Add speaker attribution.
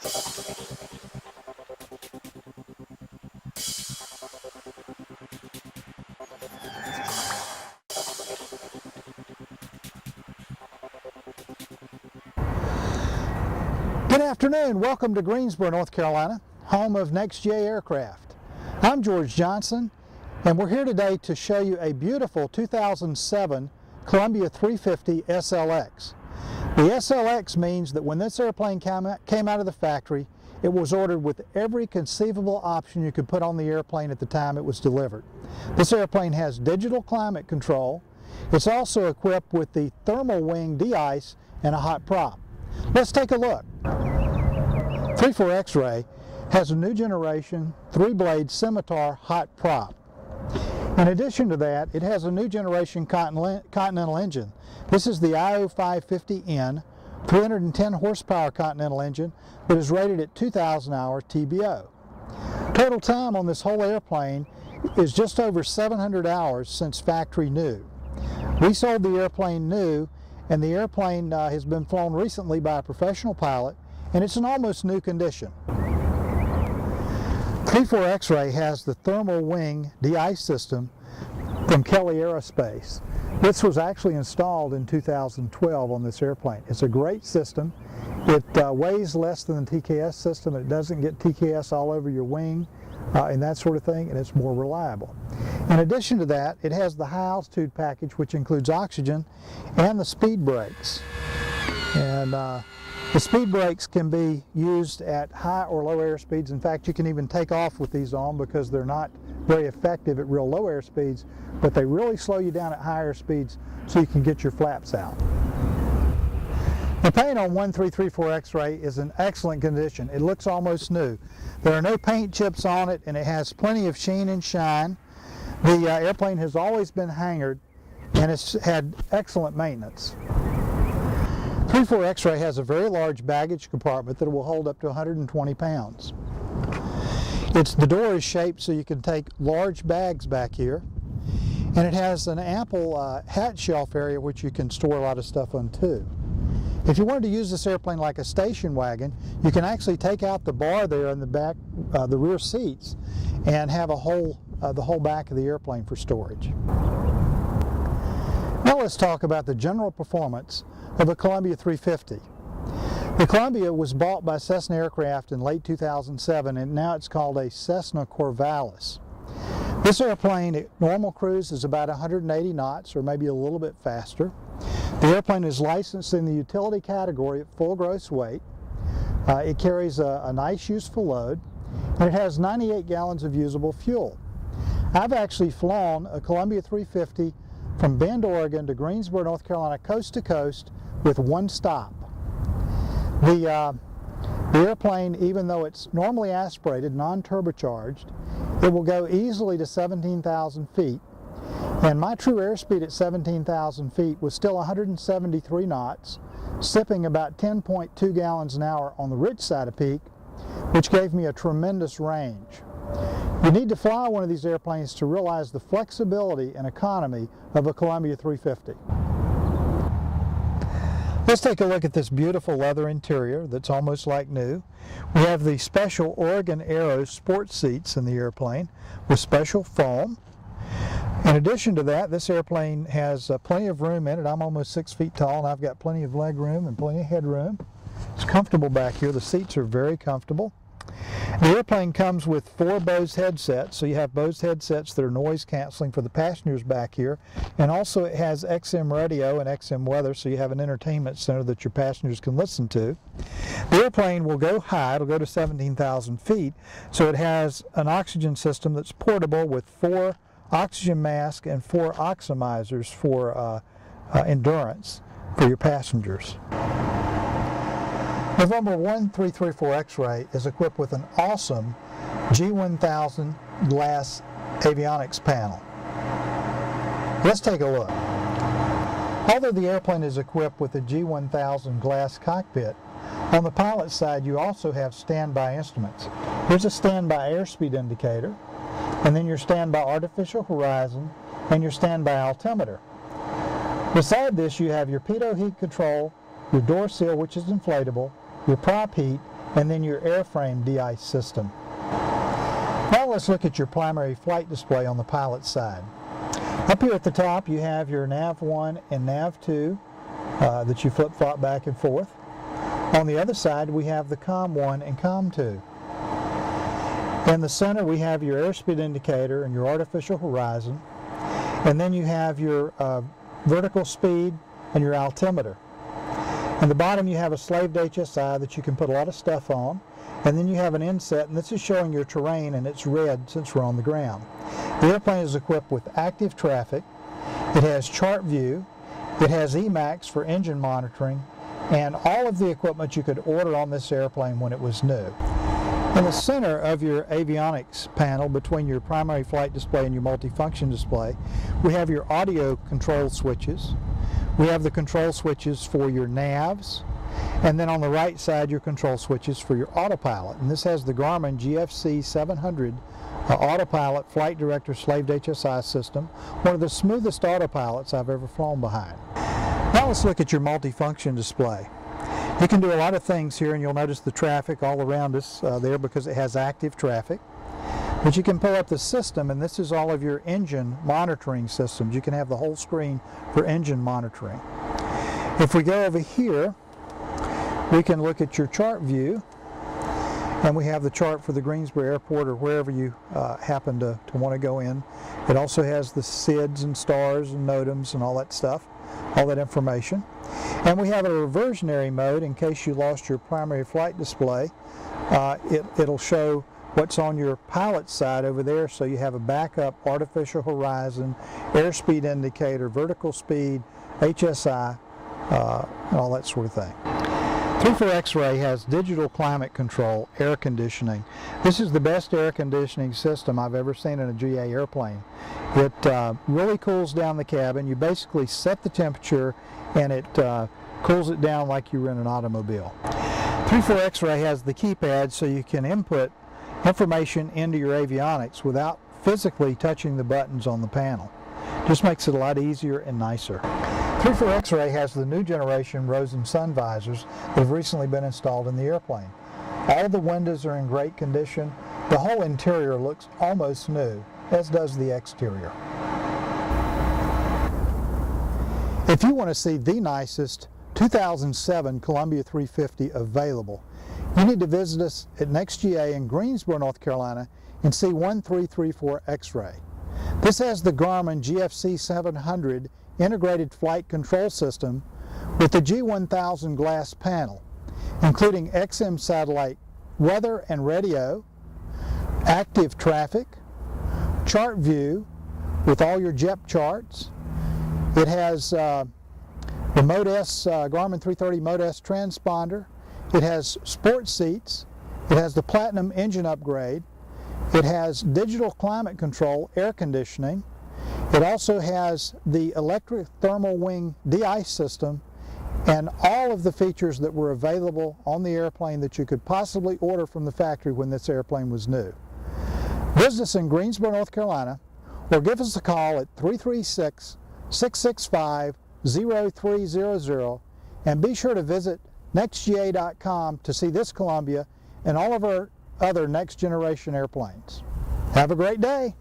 Speaker 1: Good afternoon. Welcome to Greensboro, North Carolina, home of NexGA aircraft. I'm George Johnson, and we're here today to show you a beautiful 2007 Columbia 350 SLX. The SLX means that when this airplane came out of the factory, it was ordered with every conceivable option you could put on the airplane at the time it was delivered. This airplane has digital climate control. It's also equipped with the thermal wing de-ice and a hot prop. Let's take a look. 34X-ray has a new generation 3-blade Scimitar hot prop. In addition to that, it has a new generation Continental engine. This is the IO550N 310 horsepower Continental engine that is rated at 2,000 hours TBO. Total time on this whole airplane is just over 700 hours since factory new. We sold the airplane new, and the airplane has been flown recently by a professional pilot, and it's in almost new condition. 34X-ray has the thermal wing de-ice system from Kelly Aerospace. This was actually installed in 2012 on this airplane. It's a great system. It weighs less than the TKS system. It doesn't get TKS all over your wing and that sort of thing, and it's more reliable. In addition to that, it has the high altitude package, which includes oxygen and the speed brakes. And the speed brakes can be used at high or low air speeds. In fact, you can even take off with these on because they're not very effective at real low air speeds, but they really slow you down at higher speeds so you can get your flaps out. The paint on 1334X-ray is in excellent condition. It looks almost new. There are no paint chips on it, and it has plenty of sheen and shine. The airplane has always been hangared, and it's had excellent maintenance. 34X-ray has a very large baggage compartment that will hold up to 120 pounds. The door is shaped so you can take large bags back here, and it has an ample hat shelf area which you can store a lot of stuff on too. If you wanted to use this airplane like a station wagon, you can actually take out the bar there in the back, the rear seats, and have the whole back of the airplane for storage. Now let's talk about the general performance of a Columbia 350. The Columbia was bought by Cessna Aircraft in late 2007, and now it's called a Cessna Corvallis. This airplane at normal cruise is about 180 knots, or maybe a little bit faster. The airplane is licensed in the utility category at full gross weight. It carries a nice useful load, and it has 98 gallons of usable fuel. I've actually flown a Columbia 350 from Bend, Oregon to Greensboro, North Carolina, coast to coast with one stop. The airplane, even though it's normally aspirated, non-turbocharged, it will go easily to 17,000 feet. And my true airspeed at 17,000 feet was still 173 knots, sipping about 10.2 gallons an hour on the rich side of peak, which gave me a tremendous range. You need to fly one of these airplanes to realize the flexibility and economy of a Columbia 350. Let's take a look at this beautiful leather interior that's almost like new. We have the special Oregon Aero sport seats in the airplane with special foam. In addition to that, this airplane has plenty of room in it. I'm almost 6 feet tall, and I've got plenty of leg room and plenty of headroom. It's comfortable back here. The seats are very comfortable. The airplane comes with 4 Bose headsets, so you have Bose headsets that are noise canceling for the passengers back here, and also it has XM radio and XM weather, so you have an entertainment center that your passengers can listen to. The airplane will go high. It'll go to 17,000 feet, so it has an oxygen system that's portable with 4 oxygen masks and 4 oxymizers for endurance for your passengers. November 1334X-ray is equipped with an awesome G1000 glass avionics panel. Let's take a look. Although the airplane is equipped with a G1000 glass cockpit, on the pilot side you also have standby instruments. Here's a standby airspeed indicator, and then your standby artificial horizon and your standby altimeter. Beside this you have your pitot heat control, your door seal, which is inflatable, your prop heat, and then your airframe de-ice system. Now let's look at your primary flight display on the pilot side. Up here at the top you have your nav1 and nav2 that you flip-flop back and forth. On the other side we have the COM1 and COM2. In the center we have your airspeed indicator and your artificial horizon, and then you have your vertical speed and your altimeter. In the bottom you have a slaved HSI that you can put a lot of stuff on, and then you have an inset, and this is showing your terrain, and it's red since we're on the ground. The airplane is equipped with active traffic, it has chart view, it has Emacs for engine monitoring, and all of the equipment you could order on this airplane when it was new. In the center of your avionics panel, between your primary flight display and your multifunction display, we have your audio control switches. We have the control switches for your navs, and then on the right side your control switches for your autopilot. And this has the Garmin GFC 700 autopilot flight director slaved HSI system, one of the smoothest autopilots I've ever flown behind. Now let's look at your multifunction display. You can do a lot of things here, and you'll notice the traffic all around us there because it has active traffic. But you can pull up the system, and this is all of your engine monitoring systems. You can have the whole screen for engine monitoring. If we go over here, we can look at your chart view, and we have the chart for the Greensboro Airport or wherever you happen to want to go in. It also has the SIDs and stars and NOTAMs and all that stuff, all that information. And we have a reversionary mode in case you lost your primary flight display. It'll show what's on your pilot side over there, so you have a backup artificial horizon, airspeed indicator, vertical speed, HSI, and all that sort of thing. 34X-Ray has digital climate control, air conditioning. This is the best air conditioning system I've ever seen in a GA airplane. It really cools down the cabin. You basically set the temperature and it cools it down like you were in an automobile. 34X-Ray has the keypad so you can input information into your avionics without physically touching the buttons on the panel. Just makes it a lot easier and nicer. 34X-Ray has the new generation Rosen sun visors that have recently been installed in the airplane. All the windows are in great condition. The whole interior looks almost new, as does the exterior. If you want to see the nicest 2007 Columbia 350 available, you need to visit us at NexGA in Greensboro, North Carolina and see N1334X. This has the Garmin GFC 700 integrated flight control system with the G1000 glass panel, including XM satellite weather and radio, active traffic, chart view with all your JEP charts. It has the Mode S, Garmin 330 Mode S transponder. It has sports seats. It has the Platinum engine upgrade. It has digital climate control, air conditioning. It also has the electric thermal wing de-ice system and all of the features that were available on the airplane that you could possibly order from the factory when this airplane was new. Visit us in Greensboro, North Carolina, or give us a call at 336-665-0300, and be sure to visit NexGA.com to see this Columbia and all of our other next generation airplanes. Have a great day.